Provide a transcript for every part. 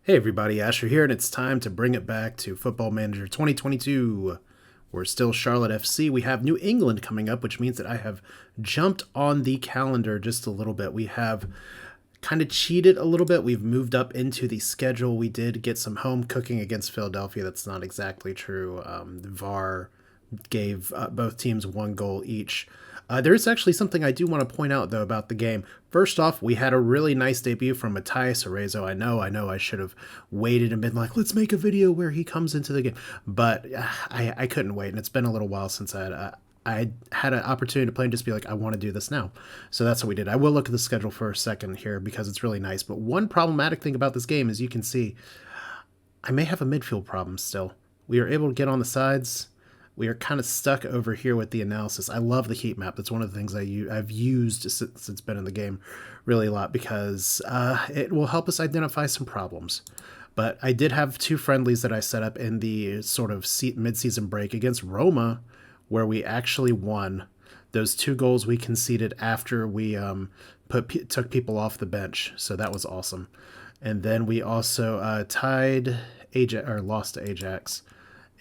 Hey everybody, Asher here, and it's time to bring it back to Football Manager 2022. We're still Charlotte FC. We have New England coming up, which means that I have jumped on the calendar just a little bit. We have kind of cheated a little bit. We've moved up into the schedule. We did get some home cooking against Philadelphia. That's not exactly true. The VAR gave both teams one goal each. There is actually something I do want to point out, though, about the game. First off, we had a really nice debut from Matías Arezo. I know I should have waited and been like, let's make a video where he comes into the game. But I couldn't wait, and it's been a little while since I had an opportunity to play and just be like, I want to do this now. So that's what we did. I will look at the schedule for a second here because it's really nice. But one problematic thing about this game is you can see I may have a midfield problem still. We are able to get on the sides. We are kind of stuck over here with the analysis. I love the heat map. That's one of the things I've used since it's been in the game really a lot because it will help us identify some problems. But I did have two friendlies that I set up in the sort of mid-season break against Roma, where we actually won. Those two goals we conceded after we took people off the bench, so that was awesome. And then we also tied Ajax, or lost to Ajax.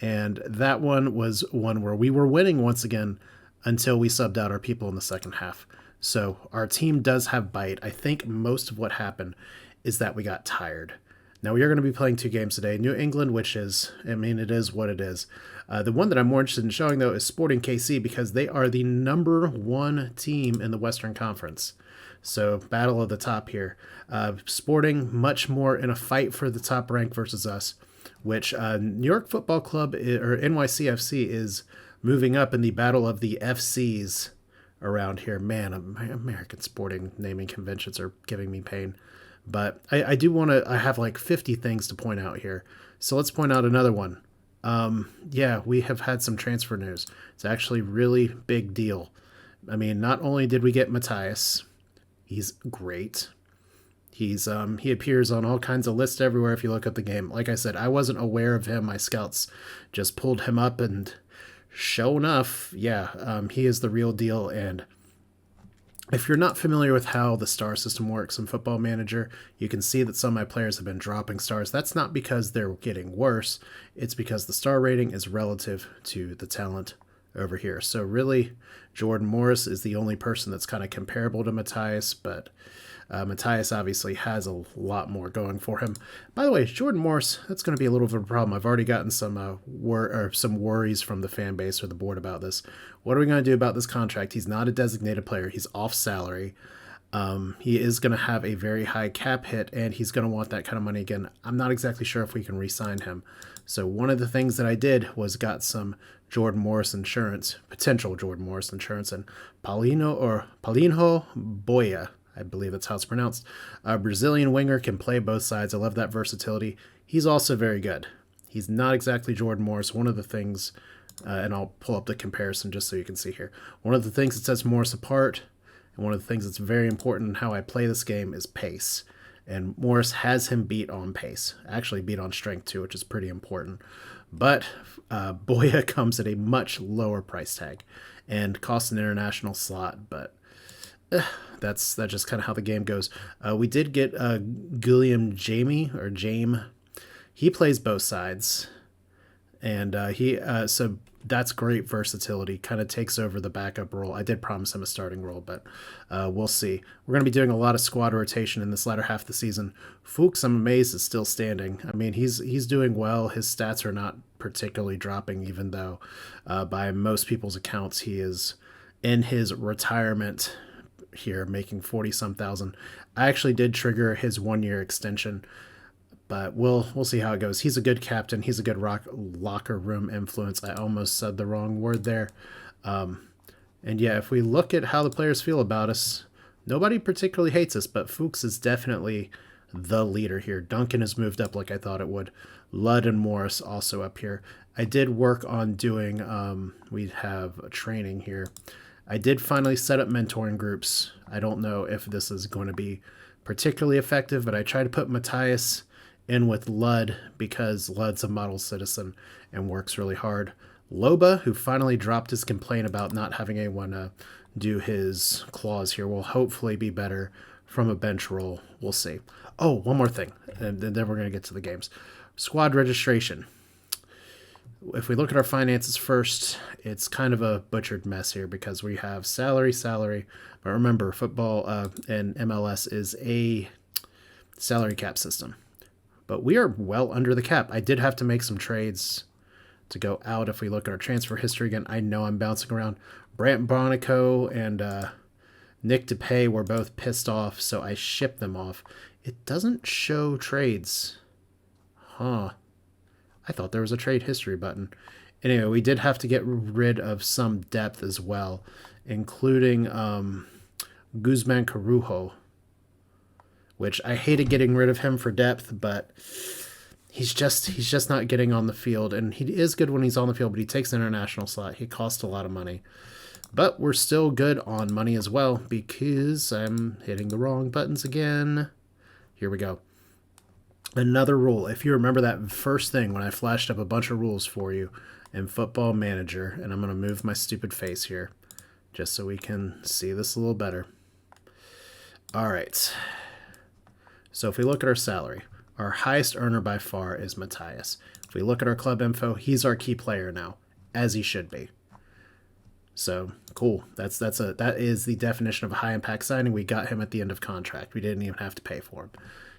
And that one was one where we were winning once again until we subbed out our people in the second half. So our team does have bite. I think most of what happened is that we got tired. Now we are going to be playing two games today. New England, which is, it is what it is. The one that I'm more interested in showing, though, is Sporting KC because they are the number one team in the Western Conference. So battle of the top here. Sporting much more in a fight for the top rank versus us, which New York Football Club, or NYCFC, is moving up in the battle of the FCs around here. Man, American sporting naming conventions are giving me pain. But I do want to, I have like 50 things to point out here. So let's point out another one. Yeah, we have had some transfer news. It's actually really big deal. I mean, not only did we get Matías, he's great. He appears on all kinds of lists everywhere if you look at the game. Like I said, I wasn't aware of him. My scouts just pulled him up, and sure enough, yeah, he is the real deal. And if you're not familiar with how the star system works in Football Manager, you can see that some of my players have been dropping stars. That's not because they're getting worse. It's because the star rating is relative to the talent over here. So really, Jordan Morris is the only person that's kind of comparable to Matías, but Matías obviously has a lot more going for him. By the way, Jordan Morris, that's going to be a little bit of a problem. I've already gotten some worries from the fan base or the board about this. What are we going to do about this contract? He's not a designated player. He's off salary. He is going to have a very high cap hit, and he's going to want that kind of money again. I'm not exactly sure if we can re-sign him. So one of the things that I did was got some Jordan Morris insurance, potential Jordan Morris insurance, and Paulinho Boia, I believe that's how it's pronounced. A Brazilian winger, can play both sides. I love that versatility. He's also very good. He's not exactly Jordan Morris. One of the things, and I'll pull up the comparison just so you can see here. One of the things that sets Morris apart, and one of the things that's very important in how I play this game, is pace. And Morris has him beat on pace. Actually beat on strength too, which is pretty important. But Boya comes at a much lower price tag and costs an international slot, but that's just kind of how the game goes. We did get Guillaume Jame. He plays both sides, and so that's great versatility. Kind of takes over the backup role. I did promise him a starting role, but we'll see. We're going to be doing a lot of squad rotation in this latter half of the season. Fuchs, I'm amazed, is still standing. I mean, he's doing well. His stats are not particularly dropping, even though by most people's accounts he is in his retirement here, making 40-some thousand. I actually did trigger his 1-year extension, but we'll see how it goes. He's a good captain. He's a good locker room influence. I almost said the wrong word there. And yeah, if we look at how the players feel about us, nobody particularly hates us, but Fuchs is definitely the leader here. Duncan has moved up like I thought it would. Ludd and Morris also up here. I did work on doing, we have a training here. I did finally set up mentoring groups. I don't know if this is going to be particularly effective, but I tried to put Matías in with Ludd because Ludd's a model citizen and works really hard. Loba, who finally dropped his complaint about not having anyone do his clause here, will hopefully be better from a bench role. We'll see. Oh, one more thing, and then we're going to get to the games. Squad registration. If we look at our finances first, it's kind of a butchered mess here because we have salary. But remember, football and MLS is a salary cap system. But we are well under the cap. I did have to make some trades to go out. If we look at our transfer history again, I know I'm bouncing around. Brant Bronico and Nick DePay were both pissed off, so I shipped them off. It doesn't show trades. Huh. I thought there was a trade history button. Anyway, we did have to get rid of some depth as well, including Guzman Carujo, which I hated getting rid of him for depth, but he's just not getting on the field, and he is good when he's on the field, but he takes an international slot. He costs a lot of money. But we're still good on money as well because I'm hitting the wrong buttons again. Here we go. Another rule. If you remember that first thing when I flashed up a bunch of rules for you in Football Manager, and I'm going to move my stupid face here just so we can see this a little better. All right. So if we look at our salary, our highest earner by far is Matías. If we look at our club info, he's our key player now, as he should be. So cool. That is the definition of a high impact signing. We got him at the end of contract. We didn't even have to pay for him.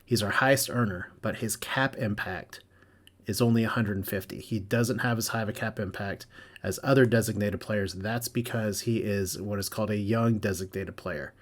He's our highest earner, but his cap impact is only 150. He doesn't have as high of a cap impact as other designated players. That's because he is what is called a young designated player.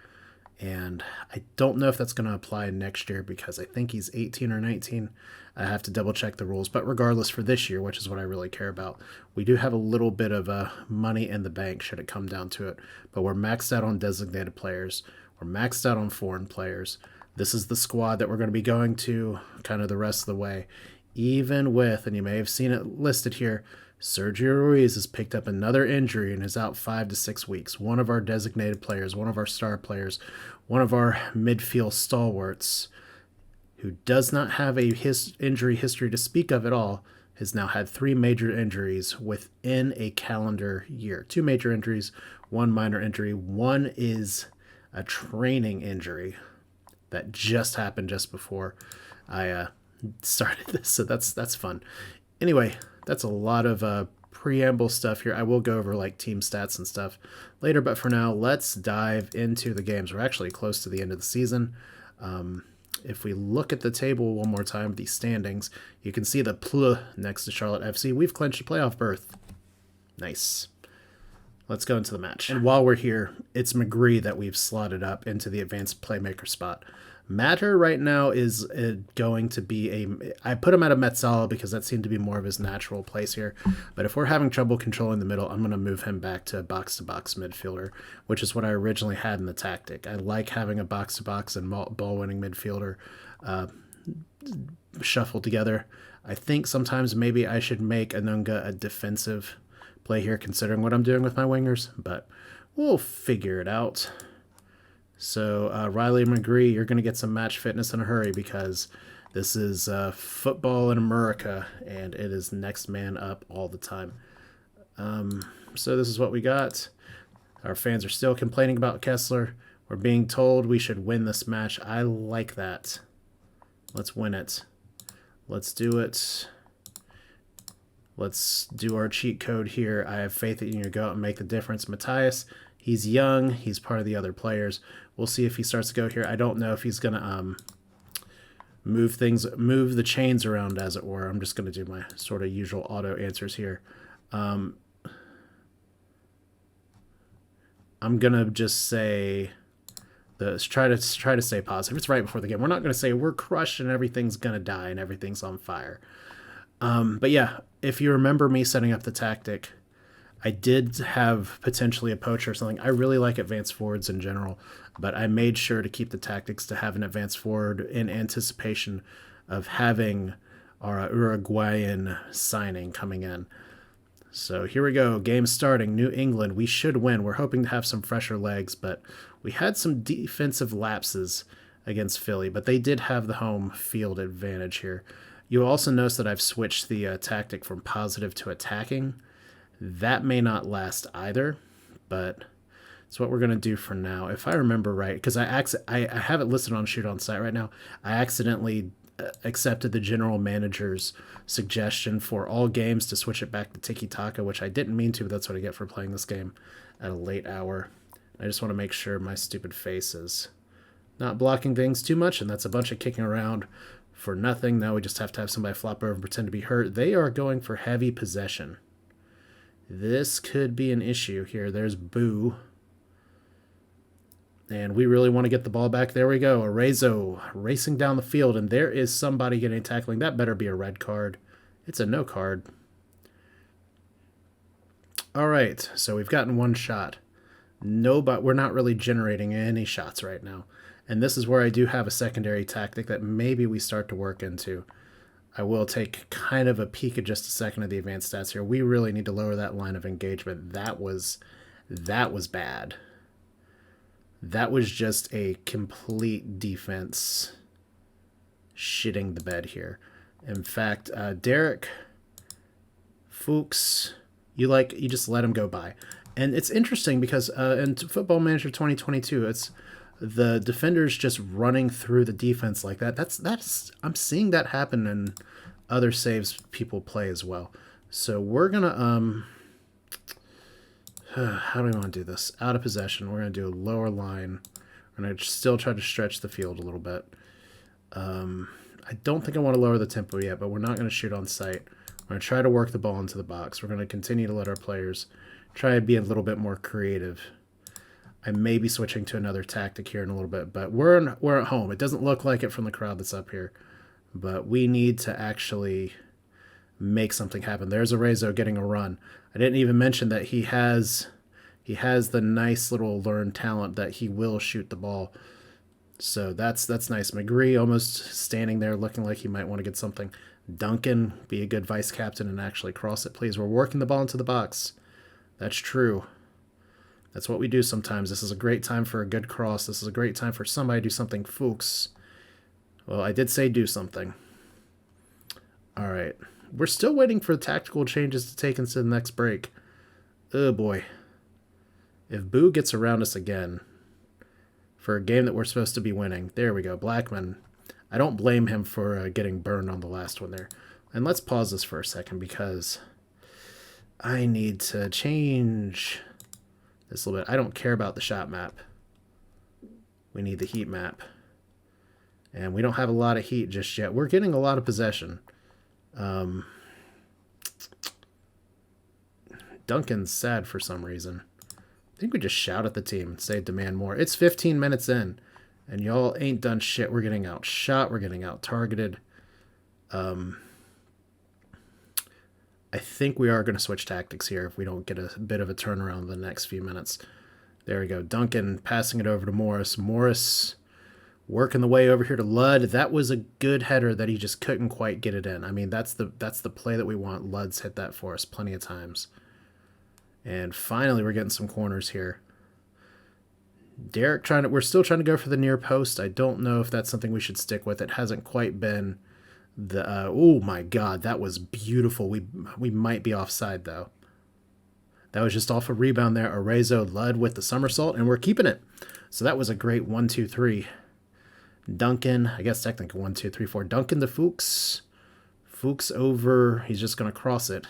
And I don't know if that's going to apply next year because I think he's 18 or 19. I have to double check the rules. But regardless, for this year, which is what I really care about, we do have a little bit of money in the bank should it come down to it. But we're maxed out on designated players. We're maxed out on foreign players. This is the squad that we're going to be going to kind of the rest of the way. Even with, and you may have seen it listed here, Sergio Ruiz has picked up another injury and is out 5 to 6 weeks. One of our designated players, one of our star players, one of our midfield stalwarts, who does not have a injury history to speak of at all, has now had 3 major injuries within a calendar year. 2 major injuries, 1 minor injury. One is a training injury that just happened just before I started this, so that's fun. Anyway, that's a lot of preamble stuff here. I will go over like team stats and stuff later, but for now, let's dive into the games. We're actually close to the end of the season. If we look at the table one more time, the standings, you can see the PL next to Charlotte FC. We've clinched a playoff berth. Nice. Let's go into the match. And while we're here, it's McGree that we've slotted up into the advanced playmaker spot. Matter right now is going to be I put him at a Metzala because that seemed to be more of his natural place here. But if we're having trouble controlling the middle, I'm going to move him back to box-to-box midfielder, which is what I originally had in the tactic. I like having a box-to-box and ball-winning midfielder shuffled together. I think sometimes maybe I should make Anunga a defensive play here, considering what I'm doing with my wingers, but we'll figure it out. So Riley McGree, you're going to get some match fitness in a hurry because this is football in America, and it is next man up all the time. So this is what we got. Our fans are still complaining about Kessler. We're being told we should win this match. I like that. Let's win it. Let's do it. Let's do our cheat code here. I have faith that you're going to go out and make the difference. Matías, he's young. He's part of the other players. We'll see if he starts to go here. I don't know if he's going to move the chains around, as it were. I'm just going to do my sort of usual auto answers here. I'm going to just say, try to stay positive. It's right before the game. We're not going to say we're crushed and everything's going to die and everything's on fire. But yeah, if you remember me setting up the tactic, I did have potentially a poacher or something. I really like advanced forwards in general, but I made sure to keep the tactics to have an advanced forward in anticipation of having our Uruguayan signing coming in. So here we go. Game starting. New England. We should win. We're hoping to have some fresher legs, but we had some defensive lapses against Philly, but they did have the home field advantage here. You'll also notice that I've switched the tactic from positive to attacking. That may not last either, but That's what we're going to do for now. If I remember right, because I have it listed on Shoot On Site right now. I accidentally accepted the general manager's suggestion for all games to switch it back to tiki-taka, which I didn't mean to, but that's what I get for playing this game at a late hour. I just want to make sure my stupid face is not blocking things too much, and that's a bunch of kicking around for nothing. Now we just have to have somebody flop over and pretend to be hurt. They are going for heavy possession. This could be an issue here. There's Boo. And we really want to get the ball back. There we go. Arezo racing down the field, and there is somebody getting tackling. That better be a red card. It's a no card. All right, so we've gotten one shot. No, but we're not really generating any shots right now. And this is where I do have a secondary tactic that maybe we start to work into. I will take kind of a peek at just a second of the advanced stats here. We really need to lower that line of engagement. That was bad. That was just a complete defense shitting the bed here. In fact, Derek Fuchs, you just let him go by. And it's interesting because in Football Manager 2022, it's the defenders just running through the defense like that. That's I'm seeing that happen in other saves people play as well. So we're gonna how do we want to do this? Out of possession. We're going to do a lower line. We're going to still try to stretch the field a little bit. I don't think I want to lower the tempo yet, but we're not going to shoot on sight. We're going to try to work the ball into the box. We're going to continue to let our players try to be a little bit more creative. I may be switching to another tactic here in a little bit, but we're at home. It doesn't look like it from the crowd that's up here, but we need to actually make something happen. There's Arezo getting a run. I didn't even mention that he has the nice little learned talent that he will shoot the ball. So that's nice. McGree almost standing there looking like he might want to get something. Duncan, be a good vice captain and actually cross it, please. We're working the ball into the box. That's true. That's what we do sometimes. This is a great time for a good cross. This is a great time for somebody to do something. Fuchs. Well, I did say do something. All right. We're still waiting for tactical changes to take into the next break. Oh, boy. If Boo gets around us again for a game that we're supposed to be winning. There we go. Blackman. I don't blame him for getting burned on the last one there. And let's pause this for a second because I need to change this a little bit. I don't care about the shot map. We need the heat map. And we don't have a lot of heat just yet. We're getting a lot of possession. Duncan's sad for some reason. I think we just shout at the team and say demand more. It's 15 minutes in, and y'all ain't done shit. We're getting outshot. We're getting out-targeted. I think we are going to switch tactics here if we don't get a bit of a turnaround in the next few minutes. There we go. Duncan passing it over to Morris. Morris working the way over here to Ludd. That was a good header that he just couldn't quite get it in. I mean, that's the play that we want. Ludd's hit that for us plenty of times. And finally, we're getting some corners here. Derek we're still trying to go for the near post. I don't know if that's something we should stick with. It hasn't quite been the, oh my God, that was beautiful. We might be offside though. That was just off a rebound there. Arezo Ludd with the somersault, and we're keeping it. So that was a great 1-2-3. Duncan, I guess technically 1-2-3-4. Duncan to Fuchs. Fuchs over, he's just going to cross it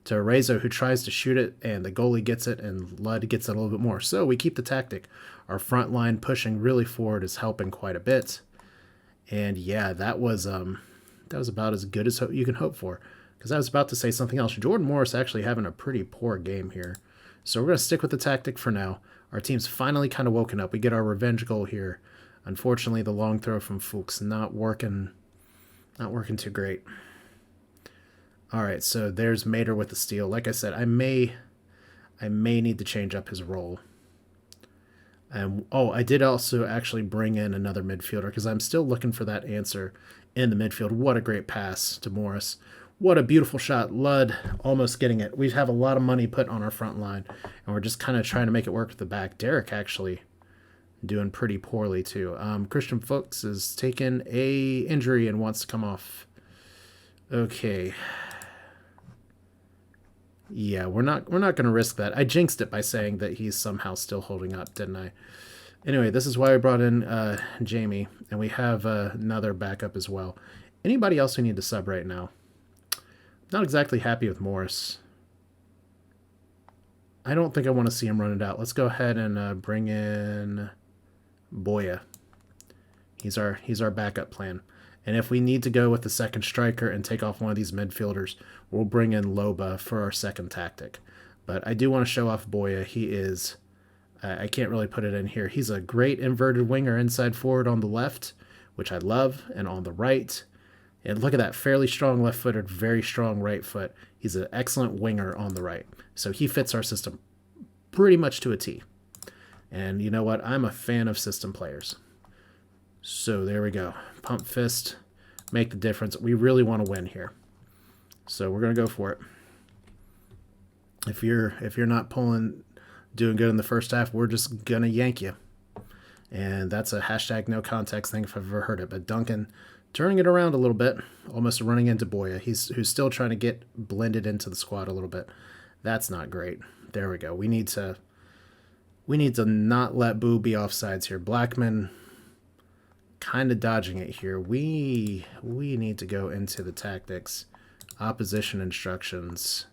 to Arezo, who tries to shoot it, and the goalie gets it, and Ludd gets it a little bit more. So we keep the tactic. Our front line pushing really forward is helping quite a bit. And yeah, that was about as good as you can hope for. Because I was about to say something else. Jordan Morris actually having a pretty poor game here. So we're going to stick with the tactic for now. Our team's finally kind of woken up. We get our revenge goal here. Unfortunately, the long throw from Fuchs not working too great. All right, so there's Mater with the steal. Like I said, I may need to change up his role. And I did also actually bring in another midfielder because I'm still looking for that answer in the midfield. What a great pass to Morris. What a beautiful shot. Ludd almost getting it. We have a lot of money put on our front line, and we're just kind of trying to make it work with the back. Derek actually doing pretty poorly too. Christian Fuchs has taken a injury and wants to come off. Okay. Yeah, we're not going to risk that. I jinxed it by saying that he's somehow still holding up, didn't I? Anyway, this is why we brought in Jamie, and we have another backup as well. Anybody else we need to sub right now? Not exactly happy with Morris. I don't think I want to see him run it out. Let's go ahead and bring in Boya. He's our backup plan. And if we need to go with the second striker and take off one of these midfielders, we'll bring in Loba for our second tactic. But I do want to show off Boya. He is, I can't really put it in here. He's a great inverted winger inside forward on the left, which I love, and on the right. And look at that, fairly strong left-footed, very strong right foot. He's an excellent winger on the right. So he fits our system pretty much to a T. And you know what? I'm a fan of system players. So there we go. Pump fist, make the difference. We really want to win here. So we're going to go for it. If you're not doing good in the first half, we're just going to yank you. And that's a hashtag no context thing if I've ever heard it. But Duncan turning it around a little bit, almost running into Boya. Who's still trying to get blended into the squad a little bit. That's not great. There we go. We need to not let Boo be offsides here. Blackman kind of dodging it here. We need to go into the tactics. Opposition instructions.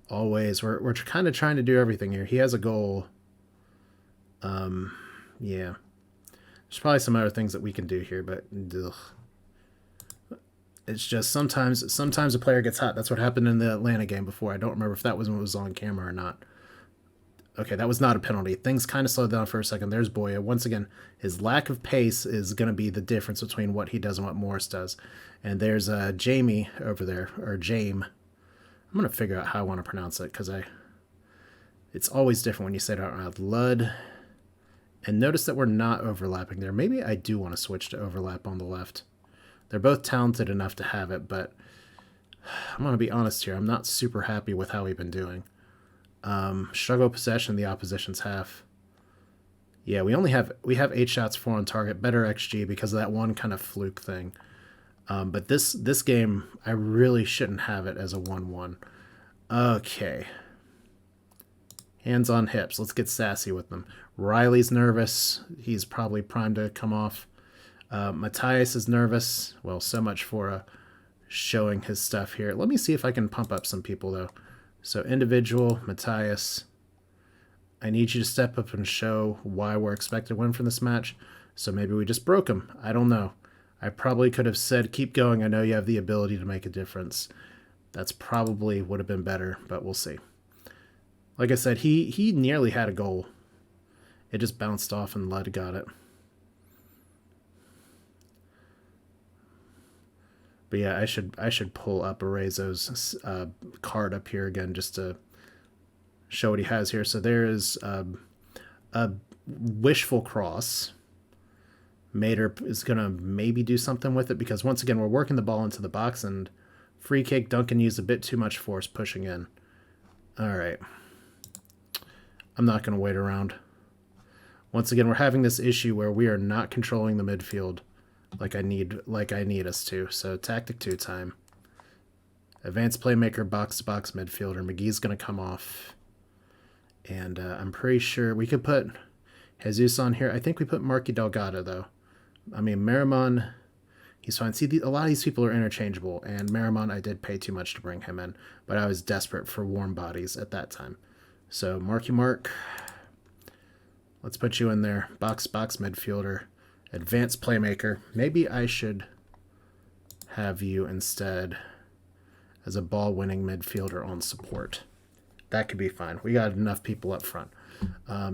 Always. We're kind of trying to do everything here. He has a goal. Yeah. There's probably some other things that we can do here, but ugh. It's just sometimes a player gets hot. That's what happened in the Atlanta game before. I don't remember if that was when it was on camera or not. Okay, that was not a penalty. Things kind of slowed down for a second. There's Boya. Once again, his lack of pace is going to be the difference between what he does and what Morris does. And there's Jamie over there, or Jame. I'm going to figure out how I want to pronounce it, because it's always different when you say it out loud. Lud. And notice that we're not overlapping there. Maybe I do want to switch to overlap on the left. They're both talented enough to have it, but I'm going to be honest here. I'm not super happy with how we've been doing. Struggle possession, the opposition's half. Yeah, we have 8 shots, 4 on target, better XG because of that one kind of fluke thing. But this game, I really shouldn't have it as a 1-1. Okay. Hands on hips. Let's get sassy with them. Riley's nervous. He's probably primed to come off. Matías is nervous. Well, so much for showing his stuff here. Let me see if I can pump up some people, though. So individual, Matías. I need you to step up and show why we're expected to win from this match. So maybe we just broke him. I don't know. I probably could have said, keep going. I know you have the ability to make a difference. That's probably would have been better, but we'll see. Like I said, he nearly had a goal. It just bounced off and Lud got it. But yeah, I should pull up Arezo's card up here again just to show what he has here. So there is a wishful cross. Mater is going to maybe do something with it because, once again, we're working the ball into the box, and free kick, Duncan used a bit too much force pushing in. All right. I'm not going to wait around. Once again, we're having this issue where we are not controlling the midfield like I need us to. So tactic 2 time. Advanced playmaker, box-to-box midfielder. McGee's going to come off. And I'm pretty sure we could put Jesus on here. I think we put Marky Delgado, though. I mean, Merriman, he's fine. See, a lot of these people are interchangeable. And Merriman, I did pay too much to bring him in. But I was desperate for warm bodies at that time. So Marky Mark, let's put you in there. Box-to-box midfielder. Advanced playmaker. Maybe I should have you instead as a ball-winning midfielder on support. That could be fine. We got enough people up front.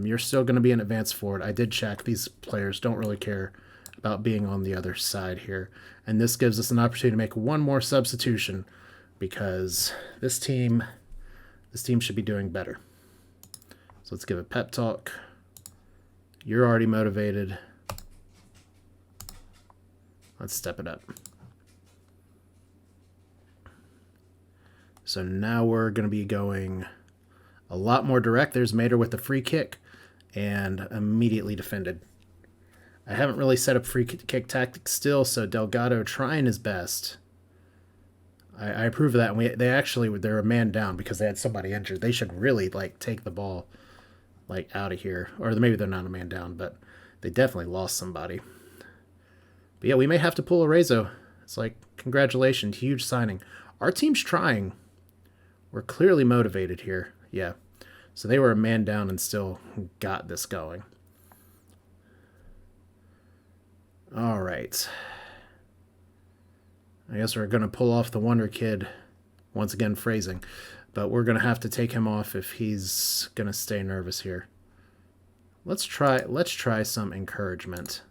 You're still going to be an advanced forward. I did check. These players don't really care about being on the other side here. And this gives us an opportunity to make one more substitution because this team should be doing better. So let's give a pep talk. You're already motivated. Let's step it up. So now we're going to be going a lot more direct. There's Mater with the free kick and immediately defended. I haven't really set up free kick tactics still, so Delgado trying his best. I approve of that. And they're a man down because they had somebody injured. They should really like take the ball like out of here, or maybe they're not a man down, but they definitely lost somebody. But yeah, we may have to pull Arezo. It's like, congratulations, huge signing. Our team's trying. We're clearly motivated here. Yeah. So they were a man down and still got this going. All right. I guess we're going to pull off the Wonder Kid, once again phrasing, but we're going to have to take him off if he's going to stay nervous here. Let's try some encouragement.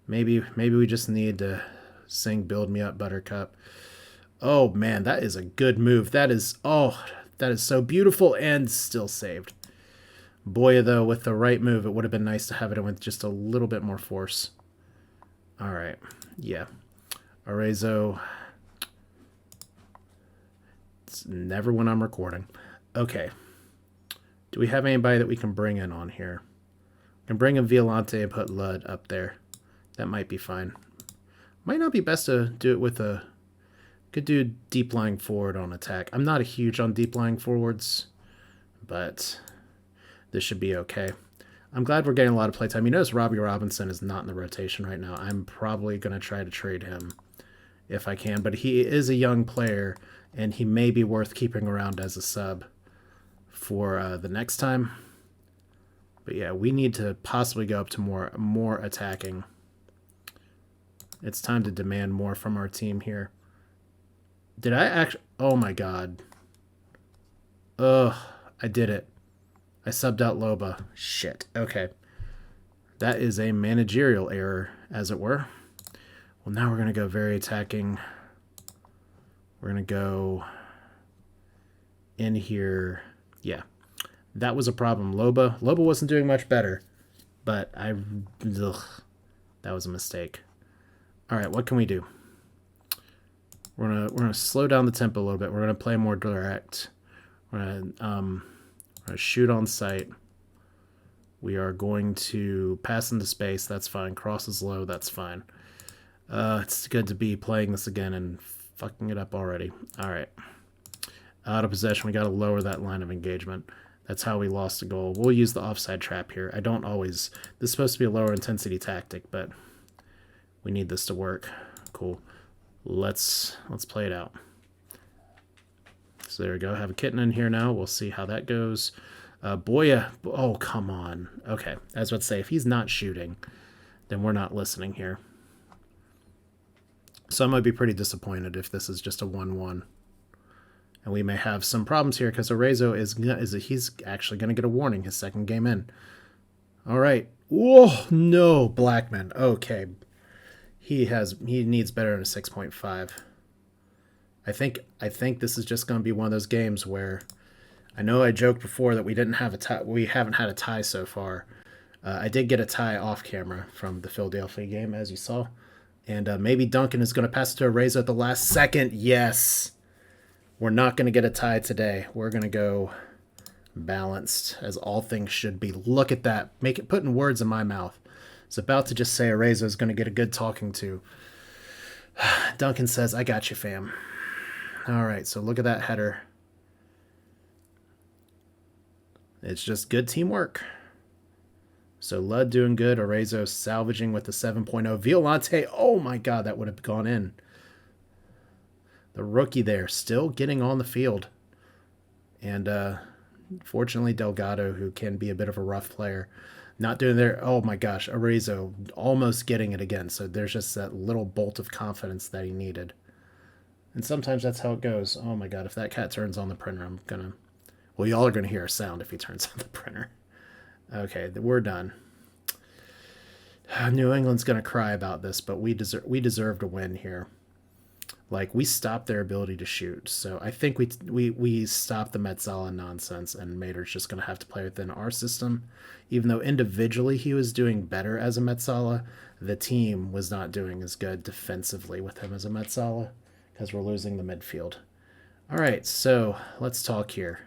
Maybe we just need to sing Build Me Up, Buttercup. Oh man, that is a good move. That is so beautiful and still saved. Boy, though, with the right move, it would have been nice to have it in with just a little bit more force. All right. Yeah. Arezo. It's never when I'm recording. Okay. Do we have anybody that we can bring in on here? We can bring in Violante and put Lud up there. That might be fine. Might not be best to do it with a... Could do deep lying forward on attack. I'm not a huge on deep lying forwards, but this should be okay. I'm glad we're getting a lot of playtime. You notice Robbie Robinson is not in the rotation right now. I'm probably going to try to trade him if I can, but he is a young player, and he may be worth keeping around as a sub for the next time. But yeah, we need to possibly go up to more attacking. It's time to demand more from our team here. Did I actually... Oh my god. Ugh, I did it. I subbed out Loba. Shit. Okay. That is a managerial error, as it were. Well, now we're going to go very attacking. We're going to go in here. Yeah. That was a problem. Loba wasn't doing much better, but that was a mistake. All right, what can we do? We're gonna slow down the tempo a little bit. We're gonna play more direct. We're gonna shoot on sight. We are going to pass into space. That's fine. Crosses low. That's fine. It's good to be playing this again and fucking it up already. All right. Out of possession. We got to lower that line of engagement. That's how we lost a goal. We'll use the offside trap here. I don't always... This is supposed to be a lower intensity tactic, but we need this to work. Cool. Let's play it out. So there we go. Have a kitten in here now. We'll see how that goes. Boya. Oh, come on. Okay. I was about to say, if he's not shooting, then we're not listening here. So I might be pretty disappointed if this is just a 1-1. And we may have some problems here because Arezo he's actually going to get a warning his second game in. All right. Whoa, no, Blackman. Okay. He needs better than a 6.5. I think this is just going to be one of those games where I know I joked before that we didn't have a tie. We haven't had a tie so far. I did get a tie off camera from the Philadelphia game, as you saw. And maybe Duncan is going to pass it to Arezo at the last second. Yes. We're not going to get a tie today. We're going to go balanced, as all things should be. Look at that. Putting words in my mouth. It's about to just say Arezo is going to get a good talking to. Duncan says, I got you, fam. All right, so look at that header. It's just good teamwork. So Lud doing good. Arezo salvaging with the 7.0. Violante, oh my god, that would have gone in. The rookie there still getting on the field. And fortunately, Delgado, who can be a bit of a rough player, not doing there. Oh my gosh, Arezo almost getting it again. So there's just that little bolt of confidence that he needed. And sometimes that's how it goes. Oh my god, if that cat turns on the printer, I'm gonna... Well, y'all are gonna hear a sound if he turns on the printer. Okay, we're done. New England's gonna cry about this, but we deserve to win here. Like, we stopped their ability to shoot. So I think we stopped the Metzala nonsense, and Mater's just going to have to play within our system. Even though individually he was doing better as a Metzala, the team was not doing as good defensively with him as a Metzala because we're losing the midfield. All right, so let's talk here.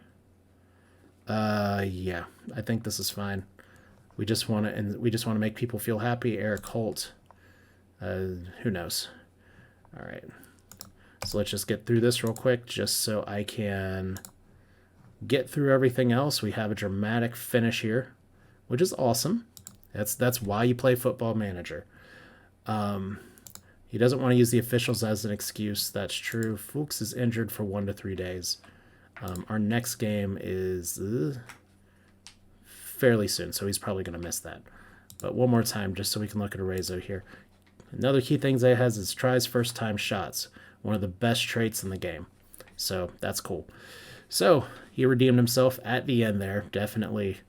Yeah, I think this is fine. We just want to make people feel happy. Eric Holt, who knows? All right. So let's just get through this real quick just so I can get through everything else. We have a dramatic finish here, which is awesome. That's why you play Football Manager. He doesn't want to use the officials as an excuse. That's true. Fuchs is injured for 1 to 3 days. Our next game is fairly soon, so he's probably going to miss that. But one more time, just so we can look at Arezo here. Another key thing Zay has is tries first-time shots. One of the best traits in the game. So that's cool. So he redeemed himself at the end there. Definitely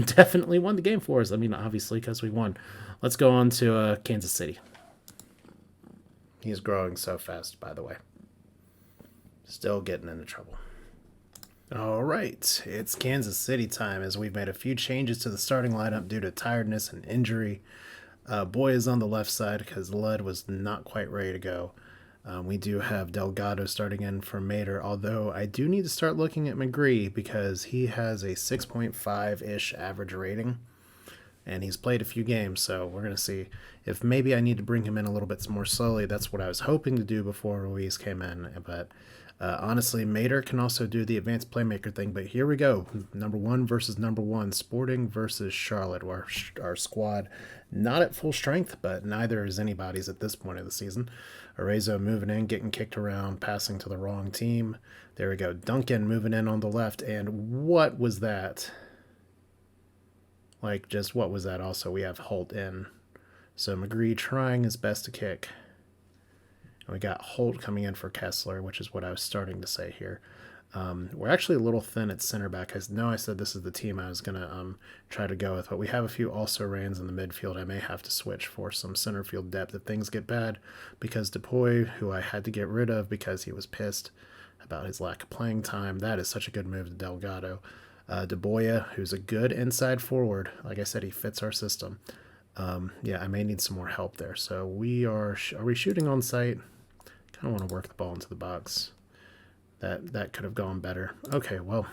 definitely won the game for us. I mean, obviously, because we won. Let's go on to Kansas City. He's growing so fast, by the way. Still getting into trouble. All right, it's Kansas City time as we've made a few changes to the starting lineup due to tiredness and injury. Boy is on the left side because Ludd was not quite ready to go. We do have Delgado starting in for Mater, although I do need to start looking at McGree because he has a 6.5-ish average rating, and he's played a few games, so we're going to see if maybe I need to bring him in a little bit more slowly. That's what I was hoping to do before Ruiz came in, but honestly, Mater can also do the advanced playmaker thing, but here we go. Number 1 versus number 1, Sporting versus Charlotte, our squad not at full strength, but neither is anybody's at this point of the season. Arezo moving in, getting kicked around, passing to the wrong team. There we go. Duncan moving in on the left, and what was that? Like, just what was that? Also, we have Holt in. So McGree trying his best to kick. And we got Holt coming in for Kessler, which is what I was starting to say here. We're actually a little thin at center back. I know I said this is the team I was going to try to go with, but we have a few also-rans in the midfield. I may have to switch for some center field depth if things get bad, because Dupuy, who I had to get rid of because he was pissed about his lack of playing time, that is such a good move to Delgado. DeBoya, who's a good inside forward. Like I said, he fits our system. Yeah, I may need some more help there. So are we shooting on sight? Kind of want to work the ball into the box. That could have gone better. Okay, well,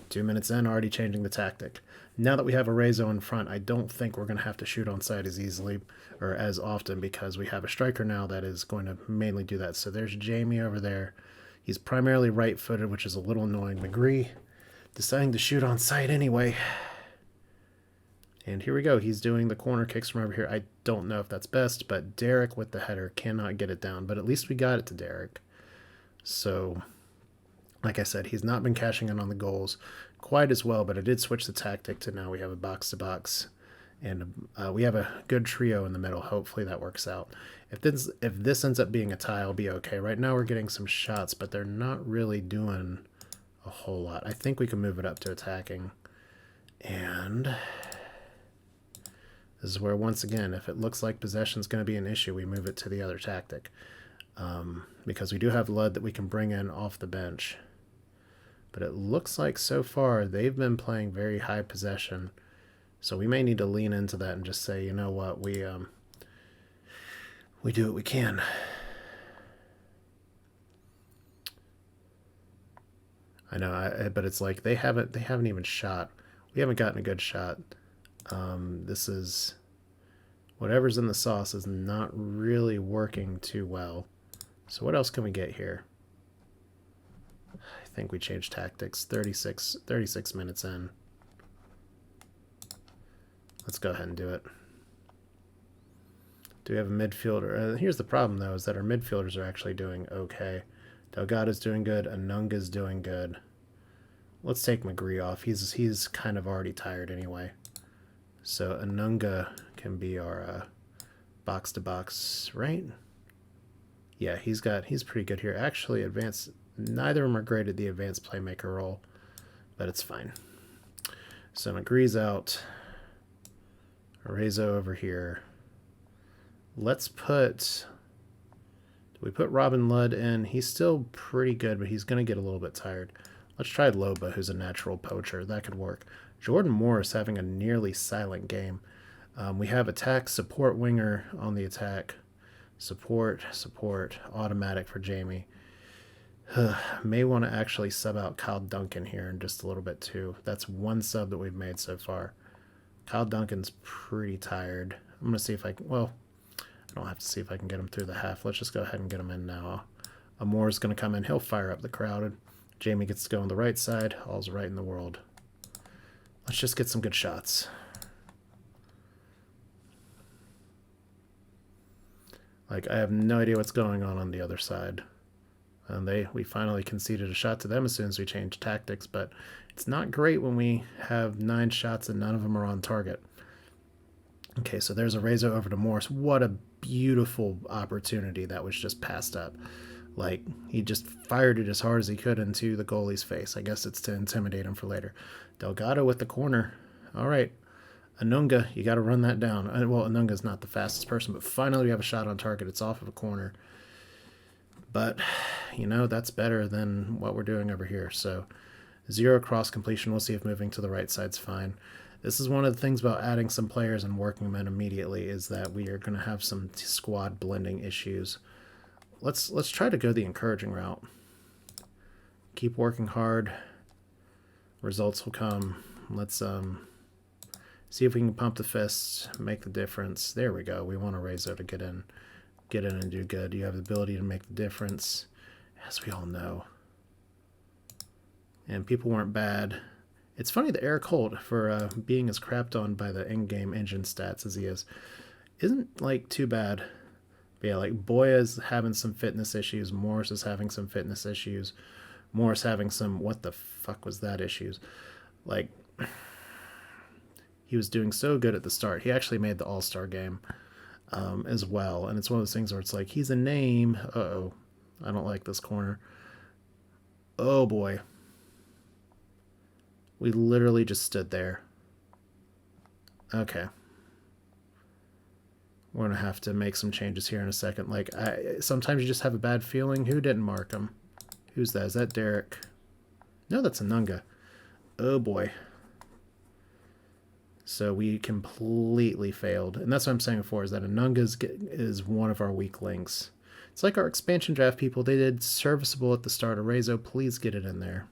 2 minutes in, already changing the tactic. Now that we have Arezo in front, I don't think we're going to have to shoot on sight as easily or as often because we have a striker now that is going to mainly do that. So there's Jamie over there. He's primarily right-footed, which is a little annoying. McGree deciding to shoot on sight anyway. And here we go. He's doing the corner kicks from over here. I don't know if that's best, but Derek with the header cannot get it down. But at least we got it to Derek. So, like I said, he's not been cashing in on the goals quite as well, but I did switch the tactic to now we have a box-to-box. And we have a good trio in the middle. Hopefully that works out. If this ends up being a tie, I'll be okay. Right now we're getting some shots, but they're not really doing a whole lot. I think we can move it up to attacking. And this is where, once again, if it looks like possession is going to be an issue, we move it to the other tactic. Because we do have Ludd that we can bring in off the bench. But it looks like so far they've been playing very high possession. So we may need to lean into that and just say, you know what, we do what we can. I know, but it's like they haven't even shot. We haven't gotten a good shot. This is whatever's in the sauce is not really working too well. So what else can we get here? I think we changed tactics. 36 minutes in. Let's go ahead and do it. Do we have a midfielder? Here's the problem, though, is that our midfielders are actually doing okay. Delgado's doing good. Anunga's doing good. Let's take McGree off. He's kind of already tired anyway. So Anunga can be our box-to-box, right? Yeah, he's pretty good here. Actually, neither of them are great at the advanced playmaker role, but it's fine. So McGree's out. Arezo over here. Do we put Robin Ludd in? He's still pretty good, but he's going to get a little bit tired. Let's try Loba, who's a natural poacher. That could work. Jordan Morris having a nearly silent game. We have attack support winger on the attack. Support, automatic for Jamie. May want to actually sub out Kyle Duncan here in just a little bit too. That's one sub that we've made so far. Kyle Duncan's pretty tired. I'm going to see if I can, well, I don't have to see if I can get him through the half. Let's just go ahead and get him in now. Amour's going to come in. He'll fire up the crowd. Jamie gets to go on the right side. All's right in the world. Let's just get some good shots. Like, I have no idea what's going on the other side. And we finally conceded a shot to them as soon as we changed tactics, but it's not great when we have 9 shots and none of them are on target. Okay, so there's Arezo over to Morris. What a beautiful opportunity that was just passed up. Like, he just fired it as hard as he could into the goalie's face. I guess it's to intimidate him for later. Delgado with the corner. All right. Anunga, you got to run that down. Well, Anunga's not the fastest person, but finally we have a shot on target. It's off of a corner. But, you know, that's better than what we're doing over here. So, 0 cross completion. We'll see if moving to the right side's fine. This is one of the things about adding some players and working them in immediately is that we are going to have some squad blending issues. Let's try to go the encouraging route. Keep working hard. Results will come. Let's see if we can pump the fists, make the difference. There we go. We want Arezo to get in and do good. You have the ability to make the difference, as we all know. And people weren't bad. It's funny that Eric Holt, for being as crapped on by the in-game engine stats as he is, isn't like too bad. But yeah, like Boya's having some fitness issues. Morris is having some fitness issues. Morris having some, what the fuck was that issues? Like, he was doing so good at the start. He actually made the All-Star game as well. And it's one of those things where it's like, he's a name. Uh-oh. I don't like this corner. Oh, boy. We literally just stood there. Okay. We're going to have to make some changes here in a second. Like, sometimes you just have a bad feeling. Who didn't mark him? Who's that? Is that Derek? No, that's Anunga. Oh, boy. So we completely failed. And that's what I'm saying before, is that Anunga is one of our weak links. It's like our expansion draft people. They did serviceable at the start. Arezo, please get it in there.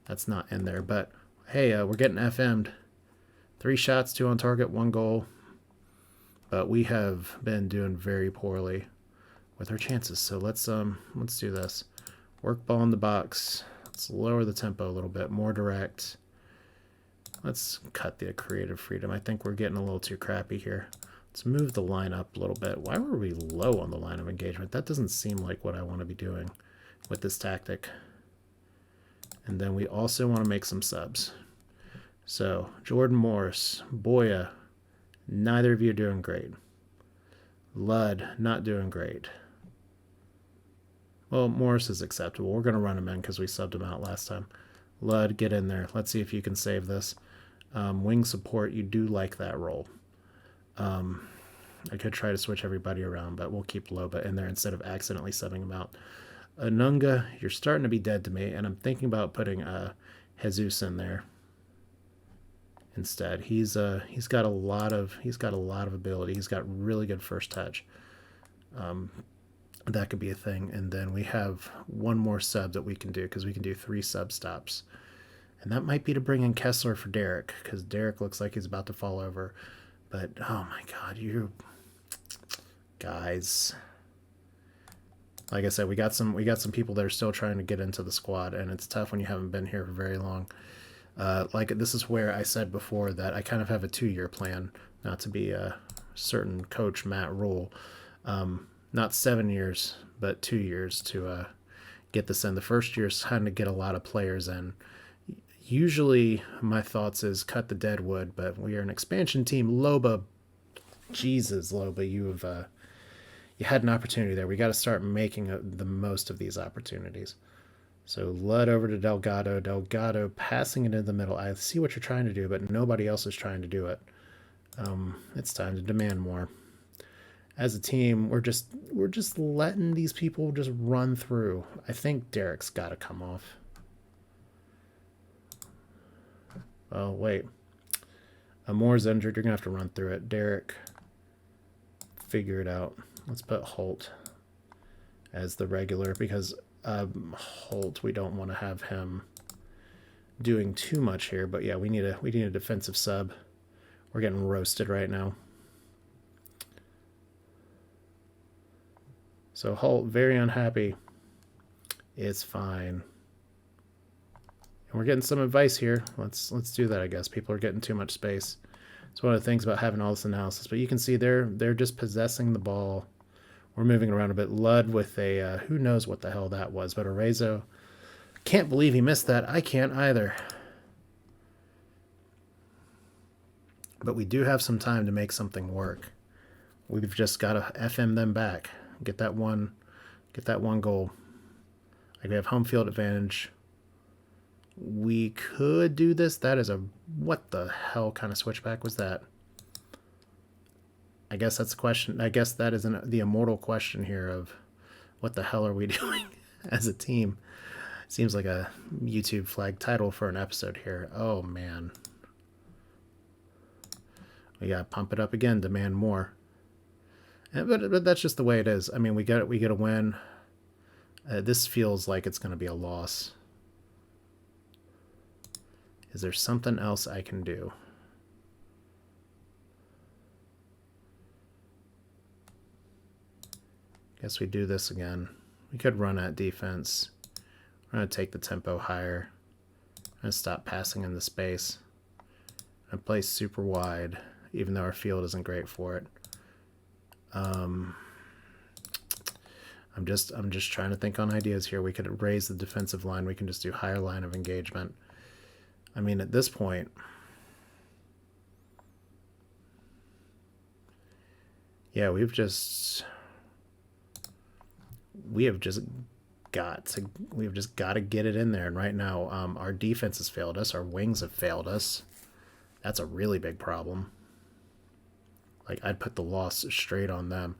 That's not in there. But, hey, we're getting FM'd. 3 shots, 2 on target, 1 goal. But we have been doing very poorly with our chances. So let's do this. Work ball in the box. Let's lower the tempo a little bit. More direct. Let's cut the creative freedom. I think we're getting a little too crappy here. Let's move the line up a little bit. Why were we low on the line of engagement? That doesn't seem like what I want to be doing with this tactic. And then we also want to make some subs. So, Jordan Morris, Boya, neither of you are doing great. Ludd, not doing great. Well, Morris is acceptable. We're going to run him in because we subbed him out last time. Ludd, get in there. Let's see if you can save this. Wing support, you do like that role. I could try to switch everybody around, but we'll keep Loba in there instead of accidentally subbing him out. Anunga, you're starting to be dead to me, and I'm thinking about putting Jesus in there instead. He's got a lot of ability. He's got really good first touch. That could be a thing. And then we have one more sub that we can do, because we can do 3 sub stops. And that might be to bring in Kessler for Derek, because Derek looks like he's about to fall over. But, oh my God, you guys. Like I said, we got some people that are still trying to get into the squad, and it's tough when you haven't been here for very long. Like, this is where I said before that I kind of have a 2-year plan, not to be a certain coach Matt Rule. Not 7 years, but 2 years to get this in. The first year is trying to get a lot of players in. Usually my thoughts is cut the dead wood, but we are an expansion team. Loba, Jesus, Loba, you had an opportunity there. We got to start making the most of these opportunities. So Ludd over to Delgado. Delgado passing it in the middle. I see what you're trying to do, but nobody else is trying to do it. It's time to demand more. As a team, we're just letting these people just run through. I think Derek's got to come off. Oh, wait. Moore's injured. You're going to have to run through it. Derek, figure it out. Let's put Holt as the regular, because Holt, we don't want to have him doing too much here. But yeah, we need a defensive sub. We're getting roasted right now. So Holt, very unhappy. It's fine. And we're getting some advice here. Let's do that, I guess. People are getting too much space. It's one of the things about having all this analysis. But you can see they're just possessing the ball. We're moving around a bit. Ludd with a, who knows what the hell that was, but Arezo. Can't believe he missed that. I can't either. But we do have some time to make something work. We've just got to FM them back. Get that one goal. Like we have home field advantage. We could do this. That is a, what the hell kind of switchback was that? I guess that's the question. I guess that is the immortal question here of what the hell are we doing as a team? Seems like a YouTube flag title for an episode here. Oh, man. We got to pump it up again, demand more. But that's just the way it is. I mean, we get a win. This feels like it's going to be a loss. Is there something else I can do? Guess we do this again. We could run at defense. We're going to take the tempo higher. I'm going to stop passing in the space. And play super wide, even though our field isn't great for it. I'm just trying to think on ideas here. We could raise the defensive line. We can just do higher line of engagement. I mean, at this point, yeah, we have just got to get it in there. And right now, our defense has failed us. Our wings have failed us. That's a really big problem. Like, I'd put the loss straight on them.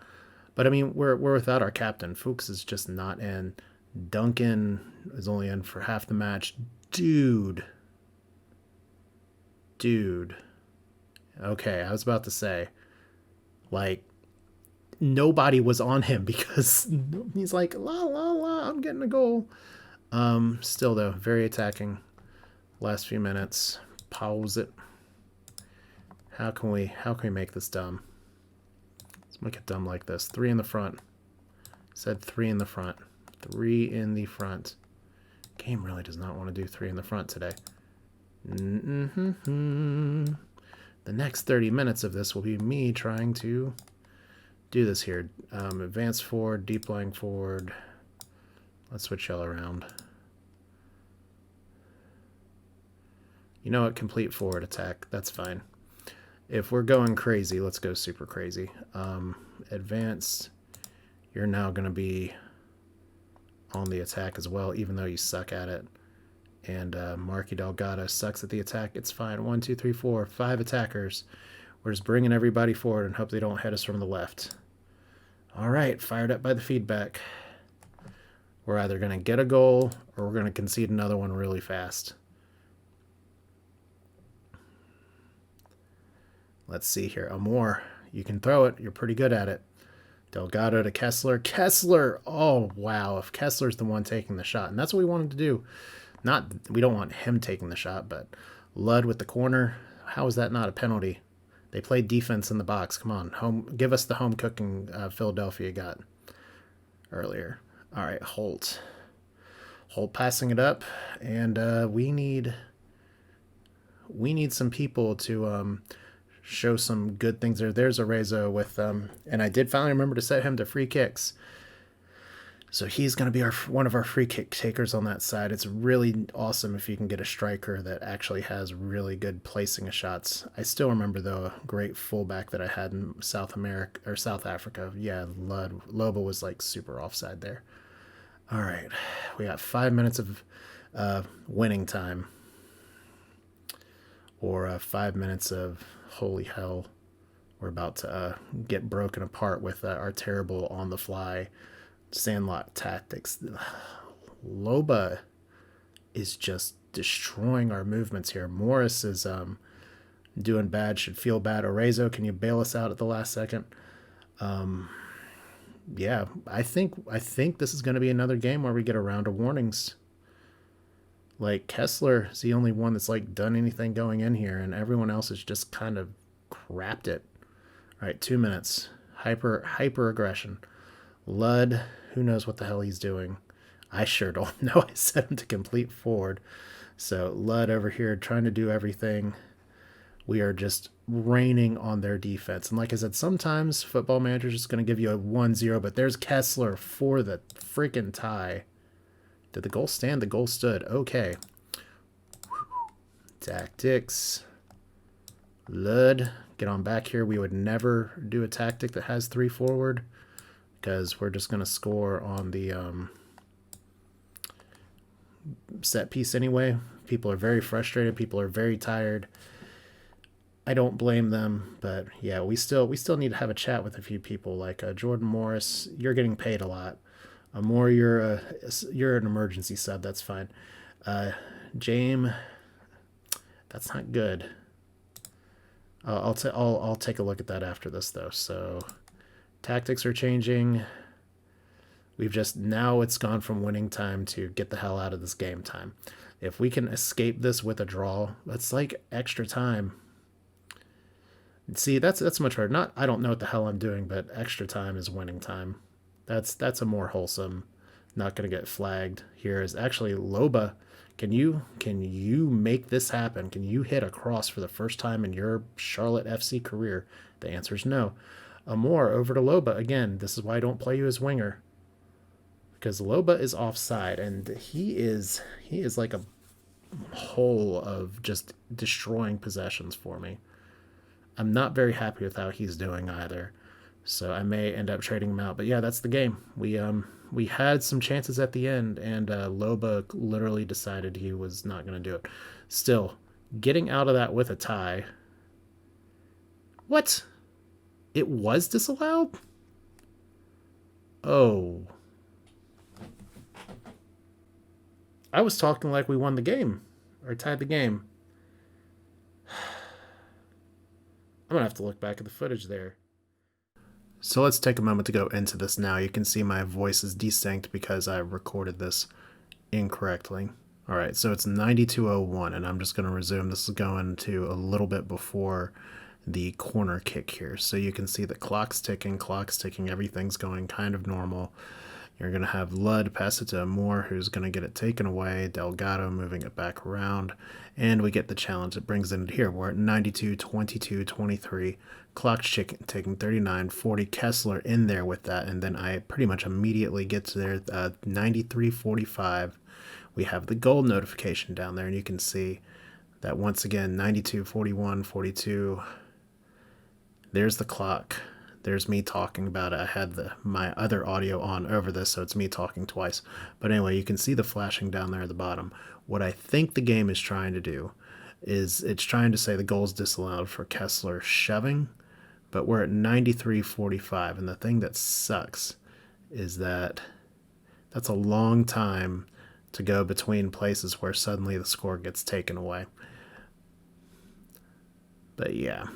But I mean, we're without our captain. Fuchs is just not in. Duncan is only in for half the match. Dude. Okay, I was about to say, like, nobody was on him because he's like, la, la, la, I'm getting a goal. Still, though, very attacking. Last few minutes. Pause it. How can we make this dumb? Let's make it dumb like this. 3 in the front. Said 3 in the front. 3 in the front. Game really does not want to do 3 in the front today. The next 30 minutes of this will be me trying to do this here. Advance forward, deep lying forward. Let's switch y'all around. You know what? Complete forward attack. That's fine. If we're going crazy, let's go super crazy. Advance. You're now going to be on the attack as well, even though you suck at it. And Marky Delgado sucks at the attack. It's fine. 1, 2, 3, 4, 5 attackers. We're just bringing everybody forward and hope they don't hit us from the left. All right, fired up by the feedback. We're either going to get a goal or we're going to concede another one really fast. Let's see here. Amor, you can throw it. You're pretty good at it. Delgado to Kessler. Kessler! Oh, wow. If Kessler's the one taking the shot, and that's what we wanted to do. We don't want him taking the shot, but Ludd with the corner. How is that not a penalty? They played defense in the box. Come on, give us the home cooking Philadelphia got earlier. All right, Holt passing it up, and we need some people to show some good things there. There's Arezo with and I did finally remember to set him to free kicks. So he's going to be one of our free kick takers on that side. It's really awesome if you can get a striker that actually has really good placing of shots. I still remember, though, a great fullback that I had in South Africa. Yeah, Lobo was like super offside there. All right, we got 5 minutes of winning time. Or 5 minutes of holy hell. We're about to get broken apart with our terrible on-the-fly Sandlot tactics. Loba is just destroying our movements here. Morris is doing bad, should feel bad. Arezo, can you bail us out at the last second? Yeah, I think this is going to be another game where we get a round of warnings. Like, Kessler is the only one that's like done anything going in here, and everyone else has just kind of crapped it. All right, 2 minutes. Hyper aggression. Ludd, who knows what the hell he's doing. I sure don't know. I set him to complete forward. So Ludd over here trying to do everything. We are just raining on their defense. And like I said, sometimes Football Manager is just going to give you a 1-0, but there's Kessler for the freaking tie. Did the goal stand? The goal stood. Okay. Tactics. Ludd, get on back here. We would never do a tactic that has 3 forward because we're just going to score on the set piece anyway. People are very frustrated. People are very tired. I don't blame them, but yeah, we still need to have a chat with a few people. Like Jordan Morris, you're getting paid a lot. Amore, you're an emergency sub. That's fine. James, that's not good. I'll take a look at that after this though. So tactics are changing. We've just now it's gone from winning time to get the hell out of this game time. If we can escape this with a draw, that's like extra time. See, that's much harder. Not I don't know what the hell I'm doing, but extra time is winning time. That's a more wholesome. Not gonna get flagged here. Is actually Loba. Can you make this happen? Can you hit a cross for the first time in your Charlotte FC career? The answer is no. Amore over to Loba again. This is why I don't play you as winger. Because Loba is offside, and he is like a hole of just destroying possessions for me. I'm not very happy with how he's doing either, so I may end up trading him out. But yeah, that's the game. We had some chances at the end, and Loba literally decided he was not going to do it. Still, getting out of that with a tie. What? It was disallowed? Oh. I was talking like we won the game, or tied the game. I'm going to have to look back at the footage there. So let's take a moment to go into this now. You can see my voice is distinct because I recorded this incorrectly. All right, so it's 92:01, and I'm just going to resume. This is going to a little bit before the corner kick here. So you can see the clock's ticking, everything's going kind of normal. You're going to have Ludd pass it to Amore, who's going to get it taken away. Delgado moving it back around. And we get the challenge. It brings it here. We're at 92, 22, 23. Clock's taking 39, 40. Kessler in there with that. And then I pretty much immediately get to there. 93, 45. We have the goal notification down there. And you can see that once again, 92, 41, 42. There's the clock. There's me talking about it. I had my other audio on over this, so it's me talking twice. But anyway, you can see the flashing down there at the bottom. What I think the game is trying to do is it's trying to say the goal's disallowed for Kessler shoving, but we're at 93-45. And the thing that sucks is that that's a long time to go between places where suddenly the score gets taken away. But yeah.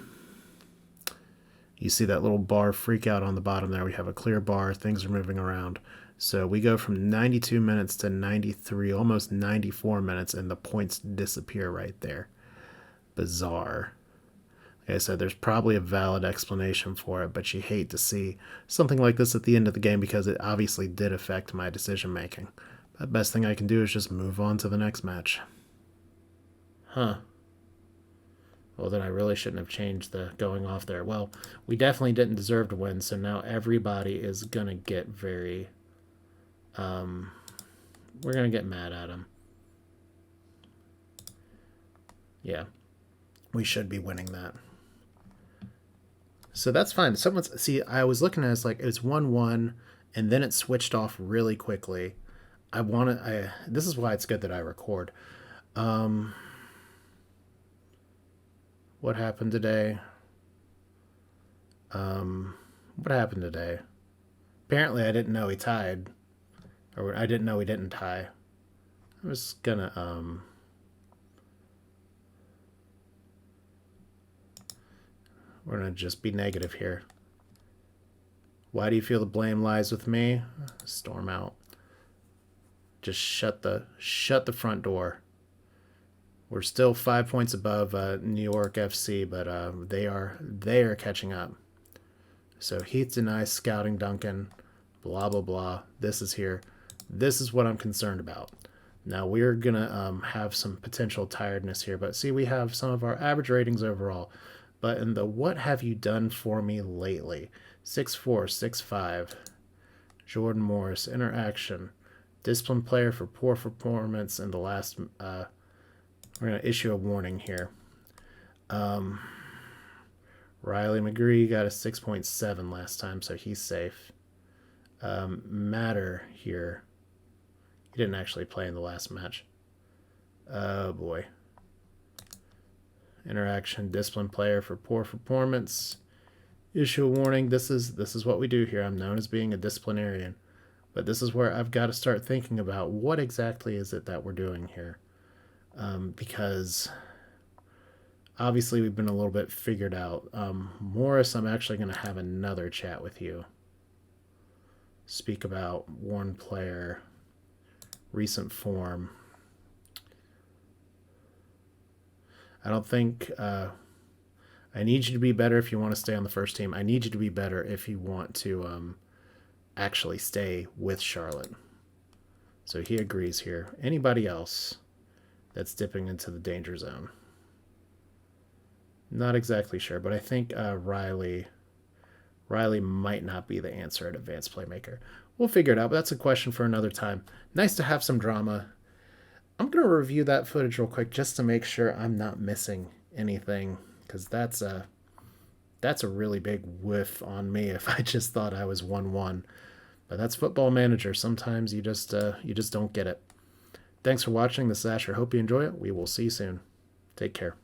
You see that little bar freak out on the bottom there. We have a clear bar. Things are moving around. So we go from 92 minutes to 93, almost 94 minutes, and the points disappear right there. Bizarre. Like I said, there's probably a valid explanation for it, but you hate to see something like this at the end of the game because it obviously did affect my decision making. The best thing I can do is just move on to the next match. Huh. Well, then I really shouldn't have changed the going off there. Well, we definitely didn't deserve to win, so now everybody is going to get very... we're going to get mad at him. Yeah. We should be winning that. So that's fine. See, I was looking at it, it's like it's 1-1, and then it switched off really quickly. This is why it's good that I record. What happened today? What happened today? Apparently I didn't know he tied. Or I didn't know he didn't tie. I'm just gonna, we're gonna just be negative here. Why do you feel the blame lies with me? Storm out. Just shut the front door. We're still 5 points above New York FC, but they are catching up. So Heath denies scouting Duncan. blah, blah, blah. This is here. This is what I'm concerned about. Now we're going to have some potential tiredness here, but see, we have some of our average ratings overall. But in the what have you done for me lately? 6'4", 6'5", Jordan Morris, interaction, disciplined player for poor performance in the last, we're going to issue a warning here. Riley McGree got a 6.7 last time, so he's safe. Matter here. He didn't actually play in the last match. Oh boy. Interaction, disciplined player for poor performance. Issue a warning. This is what we do here. I'm known as being a disciplinarian. But this is where I've got to start thinking about what exactly is it that we're doing here. Because obviously we've been a little bit figured out. Morris, I'm actually going to have another chat with you. Speak about worn player, recent form. I don't think... I need you to be better if you want to stay on the first team. I need you to be better if you want to actually stay with Charlotte. So he agrees here. Anybody else that's dipping into the danger zone? Not exactly sure, but I think Riley might not be the answer at advanced playmaker. We'll figure it out, but that's a question for another time. Nice to have some drama. I'm going to review that footage real quick just to make sure I'm not missing anything, because that's a really big whiff on me if I just thought I was 1-1. But that's Football Manager. Sometimes you just don't get it. Thanks for watching. This is Asher. Hope you enjoy it. We will see you soon. Take care.